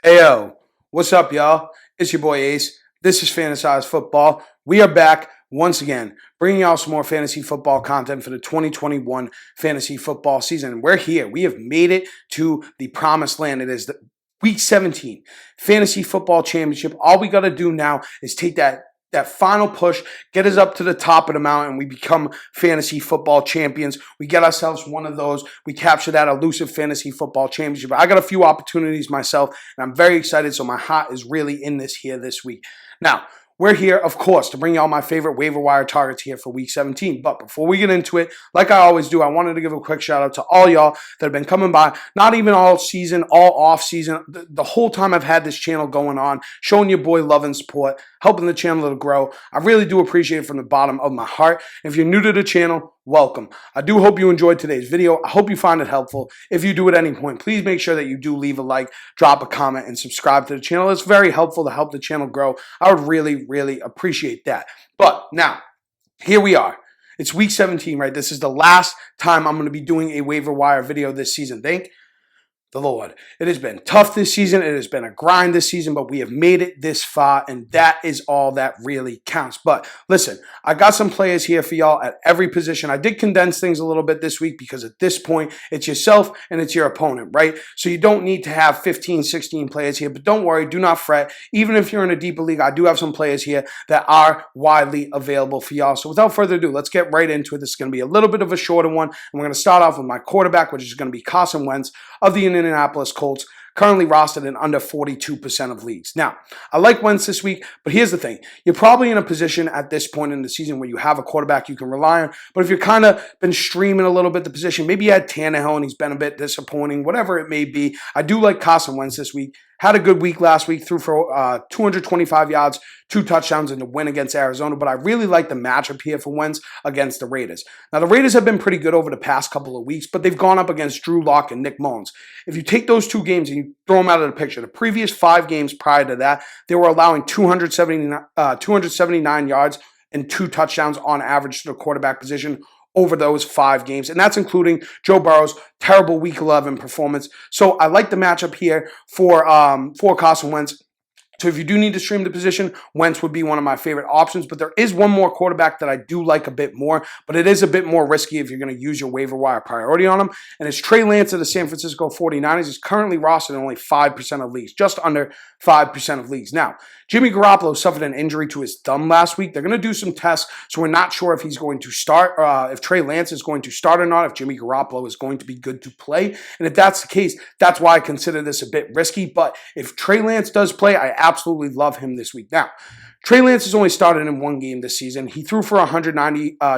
Ayo, what's up, y'all? It's your boy Ace. This is Fantasized Football. We are back once again, bringing y'all some more fantasy football content for the 2021 fantasy football season. We're here. We have made it to the promised land. It is the Week 17 Fantasy Football Championship. All we got to do now is take that final push, get us up to the top of the mountain. We become fantasy football champions. We get ourselves one of those. We capture that elusive fantasy football championship. I got a few opportunities myself, and I'm very excited. So my heart is really in this here this week. Now, we're here, of course, to bring y'all my favorite waiver wire targets here for Week 17. But before we get into it, like I always do, I wanted to give a quick shout out to all y'all that have been coming by, not even all season, all off season, the whole time I've had this channel going on, showing your boy love and support, helping the channel to grow. I really do appreciate it from the bottom of my heart. If you're new to the channel, welcome. I do hope you enjoyed today's video. I hope you find it helpful. If you do at any point, please make sure that you do leave a like, drop a comment, and subscribe to the channel. It's very helpful to help the channel grow. I would really appreciate that. But now, here we are. It's Week 17, right? This is the last time I'm going to be doing a waiver wire video this season. Thank the Lord. It has been tough this season. It has been a grind this season, but we have made it this far, and that is all that really counts. But listen, I got some players here for y'all at every position. I did condense things a little bit this week because at this point, it's yourself and it's your opponent, right? So you don't need to have 15, 16 players here, but don't worry, do not fret. Even if you're in a deeper league, I do have some players here that are widely available for y'all. So without further ado, let's get right into it. This is going to be a little bit of a shorter one, and we're going to start off with my quarterback, which is going to be Carson Wentz of the Indianapolis Colts, currently rostered in under 42% of leagues. Now, I like Wentz this week, but here's the thing. You're probably in a position at this point in the season where you have a quarterback you can rely on, but if you're kind of been streaming a little bit the position, maybe you had Tannehill and he's been a bit disappointing, whatever it may be, I do like Carson Wentz this week. Had a good week last week, threw for 225 yards, 2 touchdowns in the win against Arizona, but I really like the matchup here for Wentz against the Raiders. Now, the Raiders have been pretty good over the past couple of weeks, but they've gone up against Drew Lock and Nick Mullins. If you take those 2 games and you throw them out of the picture, the previous 5 games prior to that, they were allowing 279 yards and 2 touchdowns on average to the quarterback position over those 5 games, and that's including Joe Burrow's terrible Week 11 performance. So I like the matchup here for Carson Wentz. So if you do need to stream the position, Wentz would be one of my favorite options. But there is one more quarterback that I do like a bit more, but it is a bit more risky if you're going to use your waiver wire priority on him. And it's Trey Lance of the San Francisco 49ers. He's currently rostered in only 5% of leagues, just under 5% of leagues. Now, Jimmy Garoppolo suffered an injury to his thumb last week. They're going to do some tests, so we're not sure if he's going to start, if Trey Lance is going to start or not, if Jimmy Garoppolo is going to be good to play. And if that's the case, that's why I consider this a bit risky. But if Trey Lance does play, I absolutely love him this week. Now, Trey Lance has only started in 1 game this season. He threw for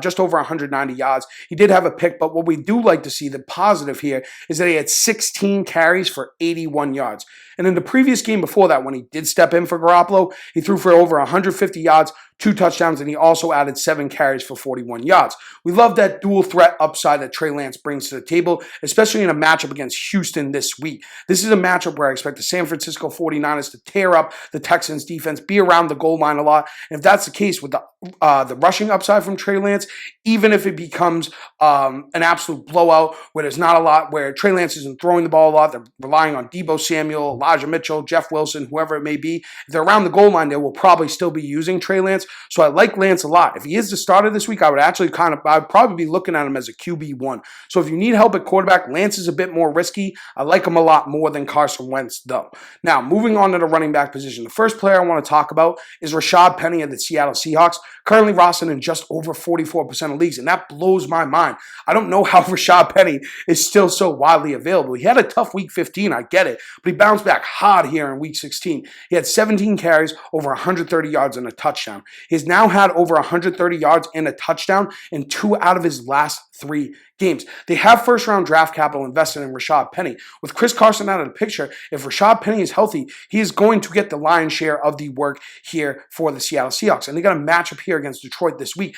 just over 190 yards. He did have a pick, but what we do like to see, the positive here, is that he had 16 carries for 81 yards. And in the previous game before that, when he did step in for Garoppolo, he threw for over 150 yards, 2 touchdowns, and he also added 7 carries for 41 yards. We love that dual threat upside that Trey Lance brings to the table, especially in a matchup against Houston this week. This is a matchup where I expect the San Francisco 49ers to tear up the Texans defense, be around the goal line a lot. And if that's the case with the rushing upside from Trey Lance, even if it becomes an absolute blowout where there's not a lot, where Trey Lance isn't throwing the ball a lot, they're relying on Deebo Samuel, Elijah Mitchell, Jeff Wilson, whoever it may be. If they're around the goal line, they will probably still be using Trey Lance. So I like Lance a lot. If he is the starter this week, I'd probably be looking at him as a QB1. So if you need help at quarterback, Lance is a bit more risky. I like him a lot more than Carson Wentz, though. Now, moving on to the running back position. The first player I want to talk about is Rashad Penny of the Seattle Seahawks, currently rostered in just over 44% of leagues, and that blows my mind. I don't know how Rashad Penny is still so widely available. He had a tough Week 15, I get it, but he bounced back hard here in Week 16. He had 17 carries, over 130 yards, and a touchdown. He's now had over 130 yards and a touchdown in 2 out of his last 3 games. They have first-round draft capital invested in Rashad Penny. With Chris Carson out of the picture, if Rashad Penny is healthy, he is going to get the lion's share of the work here for the Seattle Seahawks. And they got a matchup here against Detroit this week.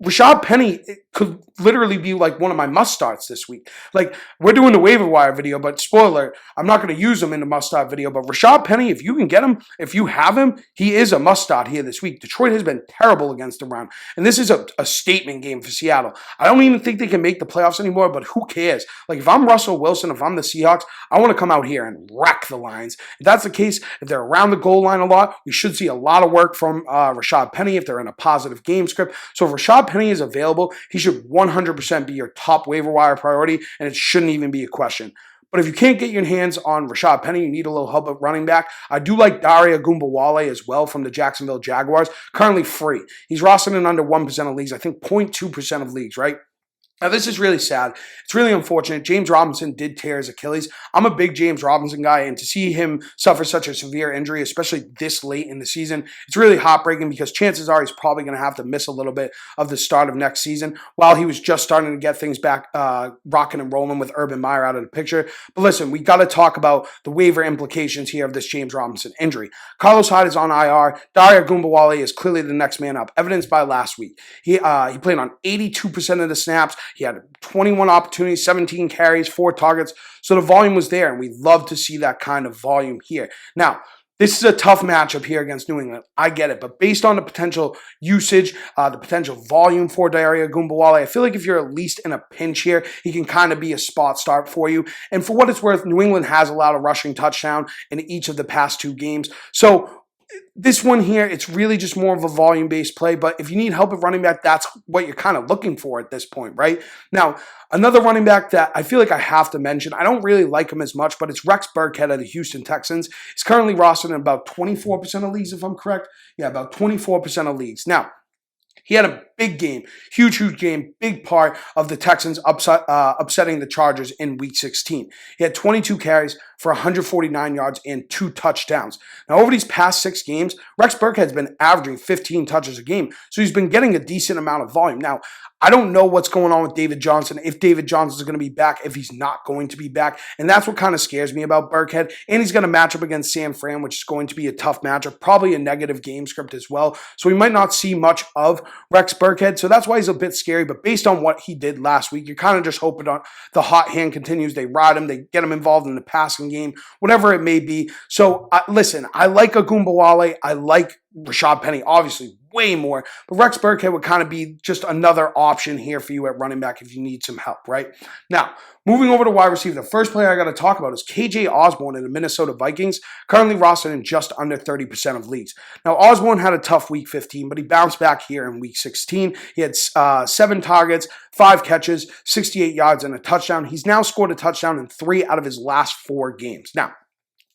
Rashad Penny could literally be like one of my must starts this week. Like, we're doing the waiver wire video, but spoiler, I'm not going to use him in the must start video. But Rashad Penny, if you can get him, if you have him, he is a must start here this week. Detroit has been terrible against the run, and this is a statement game for Seattle. I don't even think they can make the playoffs anymore, but who cares? Like, if I'm Russell Wilson, if I'm the Seahawks, I want to come out here and wreck the Lions. If that's the case, if they're around the goal line a lot, we should see a lot of work from Rashad Penny if they're in a positive game script. So if Rashad Penny is available, he should 100% be your top waiver wire priority, and it shouldn't even be a question. But if you can't get your hands on Rashad Penny, you need a little help at running back. I do like Dare Ogunbowale as well from the Jacksonville Jaguars, currently free. He's rostered in under 1% of leagues, I think 0.2% of leagues, right? Now, this is really sad. It's really unfortunate. James Robinson did tear his Achilles. I'm a big James Robinson guy, and to see him suffer such a severe injury, especially this late in the season, it's really heartbreaking because chances are he's probably going to have to miss a little bit of the start of next season while he was just starting to get things back rocking and rolling with Urban Meyer out of the picture. But listen, we got to talk about the waiver implications here of this James Robinson injury. Carlos Hyde is on IR. Dare Ogunbowale is clearly the next man up, evidenced by last week. He played on 82% of the snaps. He had 21 opportunities, 17 carries, 4 targets. So the volume was there, and we love to see that kind of volume here. Now, this is a tough matchup here against New England. I get it. But based on the potential usage, the potential volume for Dare Ogunbowale, I feel like if you're at least in a pinch here, he can kind of be a spot start for you. And for what it's worth, New England has allowed a rushing touchdown in each of the past 2 games. So this one here, it's really just more of a volume-based play, but if you need help at running back, that's what you're kind of looking for at this point, right? Now, another running back that I feel like I have to mention, I don't really like him as much, but it's Rex Burkhead of the Houston Texans. He's currently rostered in about 24% of leagues, if I'm correct. Yeah, about 24% of leagues. Now, he had a big game, huge game, big part of the Texans upsetting the Chargers in Week 16. He had 22 carries for 149 yards and 2 touchdowns. Now, over these past 6 games, Rex Burkhead's been averaging 15 touches a game, so he's been getting a decent amount of volume. Now, I don't know what's going on with David Johnson, if David Johnson is going to be back, if he's not going to be back, and that's what kind of scares me about Burkhead. And he's going to match up against San Fran, which is going to be a tough matchup, probably a negative game script as well. So we might not see much of Rex Burkhead, so that's why he's a bit scary. But based on what he did last week, you're kind of just hoping on the hot hand continues. They ride him, they get him involved in the passing game, whatever it may be. So listen, I like Ogunbowale, I like Rashad Penny, obviously, way more. But Rex Burkhead would kind of be just another option here for you at running back if you need some help, right? Now, moving over to wide receiver, the first player I got to talk about is KJ Osborne in the Minnesota Vikings, currently rostered in just under 30% of leagues. Now, Osborne had a tough Week 15, but he bounced back here in Week 16. He had 7 targets, 5 catches, 68 yards, and a touchdown. He's now scored a touchdown in 3 out of his last 4 games. Now,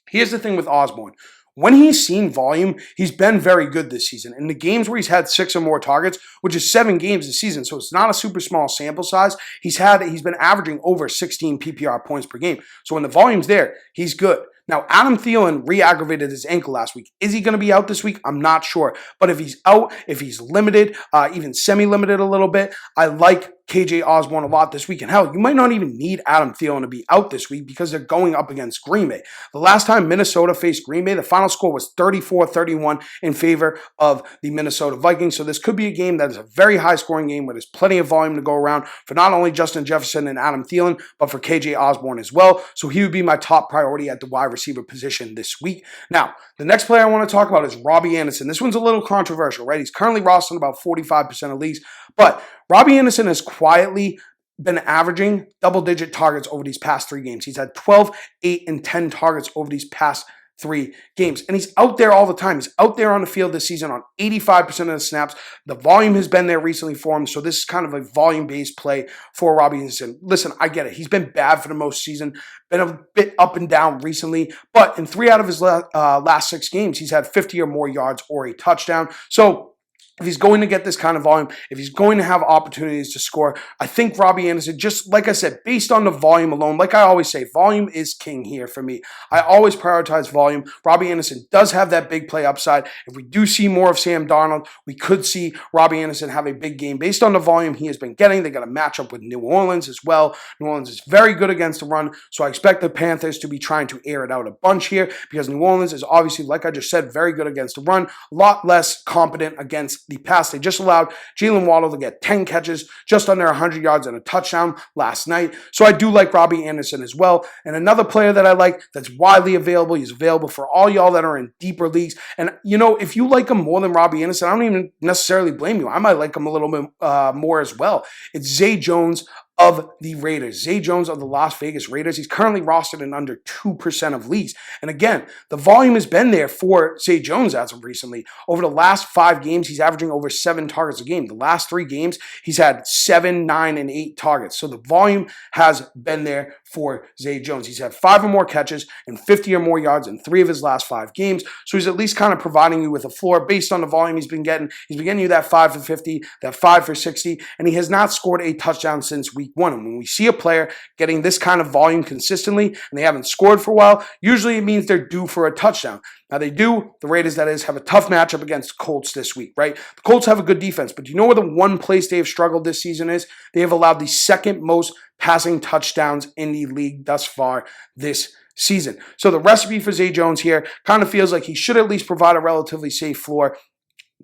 here's the thing with Osborne. When he's seen volume, he's been very good this season. In the games where he's had 6 or more targets, which is 7 games this season, so it's not a super small sample size, he's been averaging over 16 PPR points per game. So when the volume's there, he's good. Now, Adam Thielen re-aggravated his ankle last week. Is he going to be out this week? I'm not sure. But if he's out, if he's limited, even semi-limited a little bit, I like KJ Osborne a lot this week. And hell, you might not even need Adam Thielen to be out this week because they're going up against Green Bay. The last time Minnesota faced Green Bay, the final score was 34-31 in favor of the Minnesota Vikings. So this could be a game that is a very high-scoring game where there's plenty of volume to go around for not only Justin Jefferson and Adam Thielen, but for KJ Osborne as well. So he would be my top priority at the wide receiver position this week. Now, the next player I want to talk about is Robbie Anderson. This one's a little controversial, right? He's currently rostered in about 45% of leagues, but Robbie Anderson has quietly been averaging double-digit targets over these past 3 games. He's had 12, 8, and 10 targets over these past 3 games. And he's out there all the time. He's out there on the field this season on 85% of the snaps. The volume has been there recently for him, so this is kind of a volume-based play for Robbie Anderson. Listen, I get it. He's been bad for the most season, been a bit up and down recently, but in 3 out of his last 6 games, he's had 50 or more yards or a touchdown. So if he's going to get this kind of volume, if he's going to have opportunities to score, I think Robbie Anderson, just like I said, based on the volume alone, like I always say, volume is king here for me. I always prioritize volume. Robbie Anderson does have that big play upside. If we do see more of Sam Darnold, we could see Robbie Anderson have a big game. Based on the volume he has been getting, they got a matchup with New Orleans as well. New Orleans is very good against the run, so I expect the Panthers to be trying to air it out a bunch here because New Orleans is obviously, like I just said, very good against the run, a lot less competent against the past. They just allowed Jalen Waddle to get 10 catches, just under 100 yards and a touchdown last night. So I do like Robbie Anderson as well. And another player that I like that's widely available, he's available for all y'all that are in deeper leagues. And, if you like him more than Robbie Anderson, I don't even necessarily blame you. I might like him a little bit more as well. It's Zay Jones of the Raiders. Zay Jones of the Las Vegas Raiders. He's currently rostered in under 2% of leagues. And again, the volume has been there for Zay Jones as of recently. Over the last 5 games, he's averaging over 7 targets a game. The last 3 games, he's had 7, 9, and 8 targets. So the volume has been there for Zay Jones. He's had 5 or more catches and 50 or more yards in 3 of his last 5 games. So he's at least kind of providing you with a floor based on the volume he's been getting. He's been getting you that 5 for 50, that 5 for 60, and he has not scored a touchdown since week 1. And when we see a player getting this kind of volume consistently and they haven't scored for a while, usually it means they're due for a touchdown. Now they do, the Raiders that is, have a tough matchup against Colts this week, right? The Colts have a good defense, but do you know where the one place they have struggled this season is? They have allowed the second most passing touchdowns in the league thus far this season. So the recipe for Zay Jones here kind of feels like he should at least provide a relatively safe floor.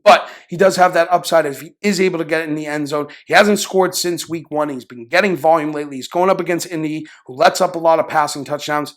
But he does have that upside if he is able to get it in the end zone. He hasn't scored since week 1. He's been getting volume lately. He's going up against Indy, who lets up a lot of passing touchdowns.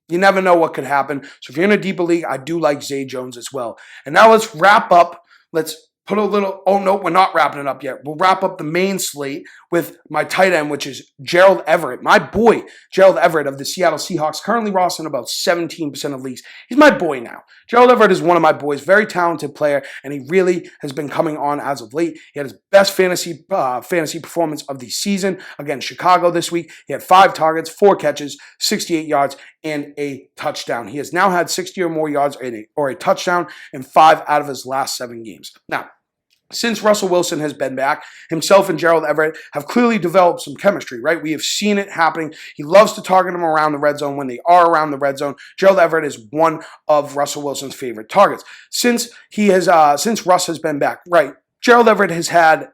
You never know what could happen. So if you're in a deeper league, I do like Zay Jones as well. And now let's wrap up. Let's put a little, oh no, we're not wrapping it up yet. We'll wrap up the main slate with my tight end, which is Gerald Everett. My boy, Gerald Everett of the Seattle Seahawks, currently rostered in about 17% of leagues. He's my boy now. Gerald Everett is one of my boys, very talented player, and he really has been coming on as of late. He had his best fantasy performance of the season against Chicago this week. He had 5 targets, 4 catches, 68 yards, and a touchdown. He has now had 60 or more yards or a touchdown in 5 out of his last 7 games. Now, since Russell Wilson has been back, himself and Gerald Everett have clearly developed some chemistry, right? We have seen it happening. He loves to target him around the red zone when they are around the red zone. Gerald Everett is one of Russell Wilson's favorite targets. Since Russ has been back, right? Gerald Everett has had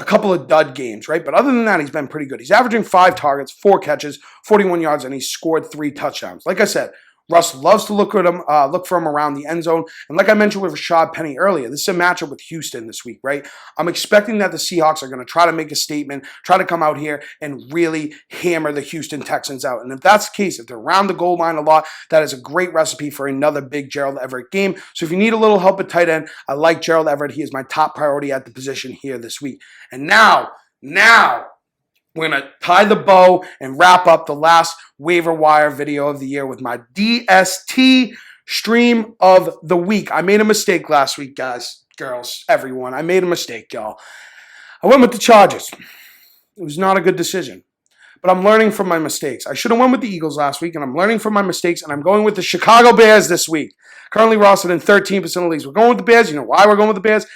a couple of dud games, right? But other than that, he's been pretty good. He's averaging 5 targets, 4 catches, 41 yards, and he's scored 3 touchdowns. Like I said, Russ loves to look for him around the end zone. And like I mentioned with Rashad Penny earlier, this is a matchup with Houston this week, right? I'm expecting that the Seahawks are going to try to make a statement, try to come out here and really hammer the Houston Texans out. And if that's the case, if they're around the goal line a lot, that is a great recipe for another big Gerald Everett game. So if you need a little help at tight end, I like Gerald Everett. He is my top priority at the position here this week. And now, we're going to tie the bow and wrap up the last waiver wire video of the year with my DST stream of the week. I made a mistake last week, guys, girls, everyone. I made a mistake, y'all. I went with the Chargers. It was not a good decision, but I'm learning from my mistakes. I should have went with the Eagles last week, and I'm learning from my mistakes, and I'm going with the Chicago Bears this week. Currently rostered in 13% of leagues. We're going with the Bears. You know why we're going with the Bears?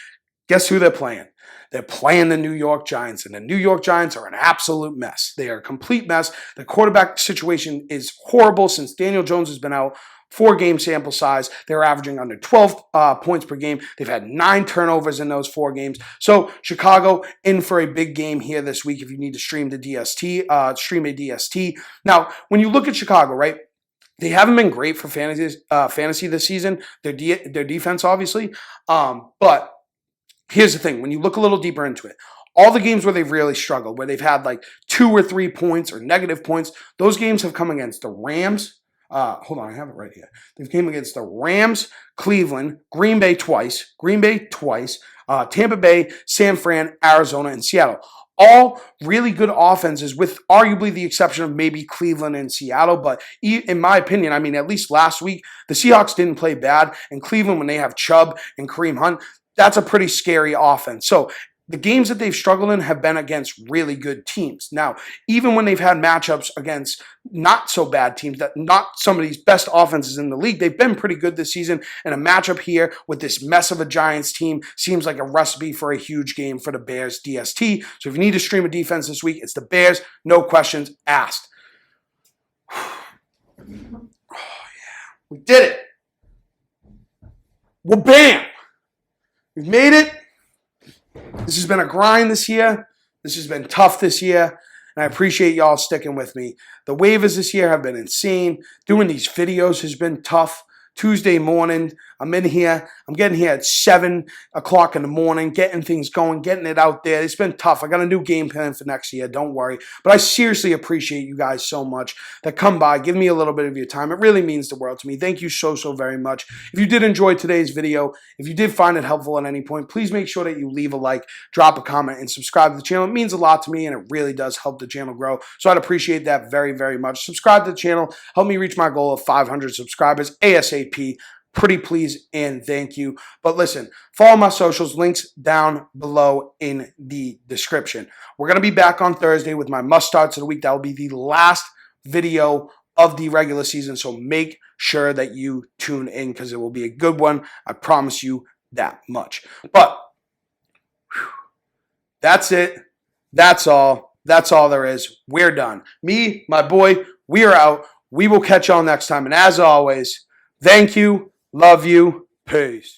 Guess who they're playing? They're playing the New York Giants, and the New York Giants are an absolute mess. They are a complete mess. The quarterback situation is horrible since Daniel Jones has been out. 4-game sample size. They're averaging under 12 points per game. They've had 9 turnovers in those 4 games. So Chicago in for a big game here this week if you need to stream the stream a DST. Now, when you look at Chicago, right, they haven't been great for fantasy this season. Their defense, obviously, but here's the thing. When you look a little deeper into it, all the games where they've really struggled, where they've had like 2 or 3 points or negative points, those games have come against the Rams. Hold on, I have it right here. They've came against the Rams, Cleveland, Green Bay twice, Tampa Bay, San Fran, Arizona, and Seattle. All really good offenses with arguably the exception of maybe Cleveland and Seattle. But in my opinion, I mean, at least last week, the Seahawks didn't play bad. And Cleveland, when they have Chubb and Kareem Hunt, that's a pretty scary offense. So the games that they've struggled in have been against really good teams. Now, even when they've had matchups against not so bad teams, that not some of these best offenses in the league, they've been pretty good this season. And a matchup here with this mess of a Giants team seems like a recipe for a huge game for the Bears DST. So if you need to stream a defense this week, it's the Bears, no questions asked. Oh, yeah. We did it. Well, bam. We've made it. This has been a grind this year. This has been tough this year. And I appreciate y'all sticking with me. The waivers this year have been insane. Doing these videos has been tough. Tuesday morning. I'm in here. I'm getting here at 7 o'clock in the morning, getting things going, getting it out there. It's been tough. I got a new game plan for next year. Don't worry. But I seriously appreciate you guys so much that come by, give me a little bit of your time. It really means the world to me. Thank you so very much. If you did enjoy today's video, if you did find it helpful at any point, please make sure that you leave a like, drop a comment, and subscribe to the channel. It means a lot to me, and it really does help the channel grow. So I'd appreciate that very much. Subscribe to the channel. Help me reach my goal of 500 subscribers ASAP. Pretty please and thank you. But listen, follow my socials, links down below in the description. We're going to be back on Thursday with my must starts of the week. That will be the last video of the regular season, so make sure that you tune in because it will be a good one. I promise you that much. But that's it. That's all. That's all there is. We're done. Me, my boy, we are out. We will catch y'all next time. And as always, thank you. Love you. Peace.